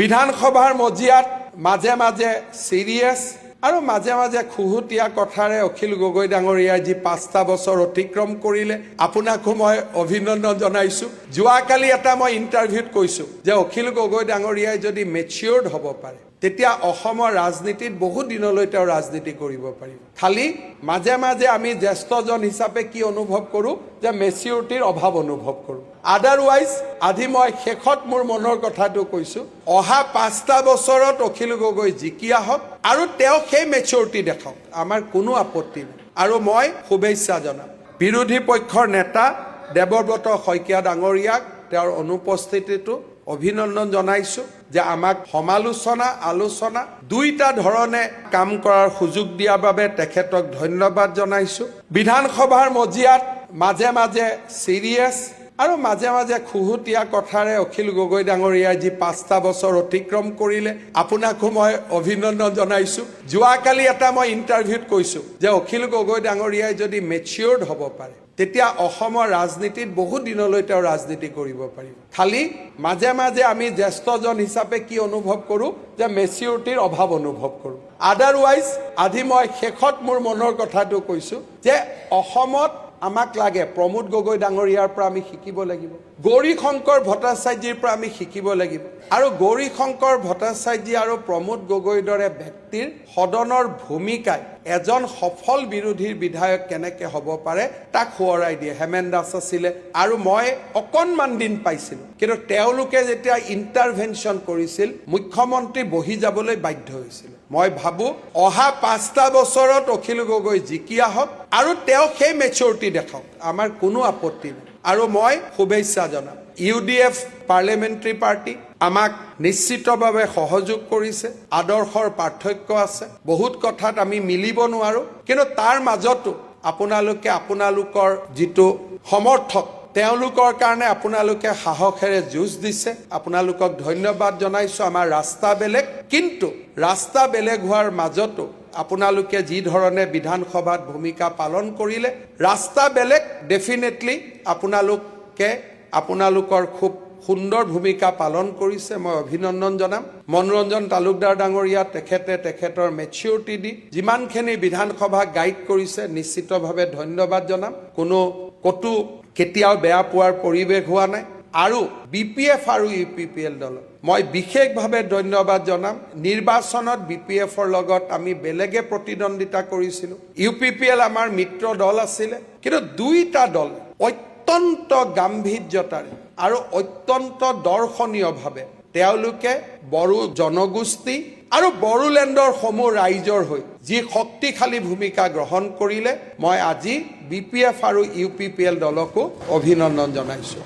বিধানসভাৰ মজিয়াত মাজে মাজে সিৰিয়াছ আৰু মাজে মাজে খুহুতীয়া কথাৰে অখিল গগৈ ডাঙৰীয়াই যি 5টা বছৰ অতিক্ৰম কৰিলে আপোনাকো মই অভিনন্দন জনাইছো। যোৱাকালি এটা মই ইণ্টাৰভিউত কৈছো যে অখিল গগৈ ডাঙৰীয়াই যদি মেচিউৰ্ড হ'ব পাৰে তেতিয়া অসমৰ ৰাজনীতিত বহু দিনলৈ তেওঁ ৰাজনীতি কৰিব পাৰিব। খালি মাজে মাজে আমি জ্যেষ্ঠজন হিচাপে কি অনুভৱ কৰোঁ যে মেচিউৰিটিৰ অভাৱ অনুভৱ কৰোঁ। আদাৰৱাইজ আজি মই শেষত মোৰ মনৰ কথাটো কৈছোঁ, অহা 5টা বছৰত অখিল গগৈ জিকি আহক আৰু তেওঁ সেই মেচিউৰিটি দেখাওক, আমাৰ কোনো আপত্তি নাই আৰু মই শুভেচ্ছা জনাম। বিৰোধী পক্ষৰ নেতা দেৱব্ৰত শইকীয়া ডাঙৰীয়াক তেওঁৰ অনুপস্থিতিটো অভিনন্দন জনাইছো যে আমাক সমালোচনা আলোচনা দুইটা ধৰণে কাম কৰাৰ সুযোগ দিয়াৰ বাবে তেখেতক ধন্যবাদ জনাইছো। বিধানসভাৰ মজিয়াত মাজে মাজে সিৰিয়াছ আৰু মাজে মাজে খুহুতীয়া কথাৰে অখিল গগৈ ডাঙৰীয়াই যি 5টা বছৰ অতিক্ৰম কৰিলে আপোনাকো মই অভিনন্দন জনাইছো। যোৱাকালি এটা মই ইণ্টাৰভিউত কৈছো যে অখিল গগৈ ডাঙৰীয়াই যদি মেচিউৰ্ড হ'ব পাৰে তেতিয়া অসমৰ ৰাজনীতিত বহু দিনলৈ তেওঁ ৰাজনীতি কৰিব পাৰিব। খালি মাজে মাজে আমি জ্যেষ্ঠজন হিচাপে কি অনুভৱ কৰোঁ যে মেচিউৰিটিৰ অভাৱ অনুভৱ কৰোঁ। আদাৰৱাইজ আজি মই শেষত মোৰ মনৰ কথাটো কৈছোঁ যে অসমত আমাক লাগে প্ৰমোদ গগৈ ডাঙৰীয়াৰ পৰা আমি শিকিব লাগিব, গৌৰী শংকৰ ভট্টাচাৰ্যৰ পৰা আমি শিকিব লাগিব আৰু গৌৰী শংকৰ ভট্টাচাৰ্য আৰু প্ৰমোদ গগৈৰ দৰে ব্যক্তিৰ সদনৰ ভূমিকাই এজন সফল বিৰোধীৰ বিধায়ক কেনেকৈ হ'ব পাৰে তাক সোঁৱৰাই দিয়ে। হেমেন দাস আছিলে আৰু মই অকণমান দিন পাইছিলোঁ, কিন্তু তেওঁলোকে যেতিয়া ইণ্টাৰভেনশ্যন কৰিছিল মুখ্যমন্ত্ৰী বহি যাবলৈ বাধ্য হৈছিল। মই ভাবোঁ অহা 5টা বছৰত অখিল গগৈ জিকি আহক আৰু তেওঁ সেই মেচিউৰিটি দেখাওক, আমাৰ কোনো আপত্তি নাই আৰু মই শুভেচ্ছা জনাম। UDF পাৰ্লিয়ামেণ্টাৰী পাৰ্টি আমাক নিশ্চিতভাৱে সহযোগ কৰিছে, আদৰ্শৰ পাৰ্থক্য আছে, বহুত কথাত আমি মিলিব নোৱাৰোঁ, কিন্তু তাৰ মাজতো আপোনালোকৰ যিটো সমৰ্থক তেওঁলোকৰ কাৰণে আপোনালোকে সাহসেৰে যুঁজ দিছে, আপোনালোকক ধন্যবাদ জনাইছোঁ। আমাৰ ৰাস্তা বেলেগ, কিন্তু ৰাস্তা বেলেগ হোৱাৰ মাজতো আপোনালোকে যি ধৰণে বিধানসভাত ভূমিকা পালন কৰিলে ৰাস্তা বেলেগ, ডেফিনেটলি আপোনালোকৰ খুব সুন্দৰ ভূমিকা পালন কৰিছে, মই অভিনন্দন জনাম। মনোৰঞ্জন তালুকদাৰ ডাঙৰীয়া তেখেতৰ মেচিউৰিটি দি যিমানখিনি বিধানসভা গাইড কৰিছে নিশ্চিতভাৱে ধন্যবাদ জনাম। ক'তো কেতিয়াও বেয়া পোৱাৰ পৰিৱেশ হোৱা নাই আৰু BPF আৰু UPPL দলক মই বিশেষভাৱে ধন্যবাদ জনাম। নিৰ্বাচনত BPFৰ লগত আমি বেলেগে প্ৰতিদ্বন্দ্বিতা কৰিছিলোঁ, UPPL আমাৰ মিত্ৰ দল আছিলে, কিন্তু দুইটা দল অত্যন্ত গাম্ভীৰ্যতাৰে আৰু অত্যন্ত দৰ্শনীয়ভাৱে তেওঁলোকে বড়ো জনগোষ্ঠী আৰু বড়োলেণ্ডৰ সমূহ ৰাইজৰ হৈ যি শক্তিশালী ভূমিকা গ্ৰহণ কৰিলে মই আজি BPF আৰু UPPL দলকো অভিনন্দন জনাইছোঁ।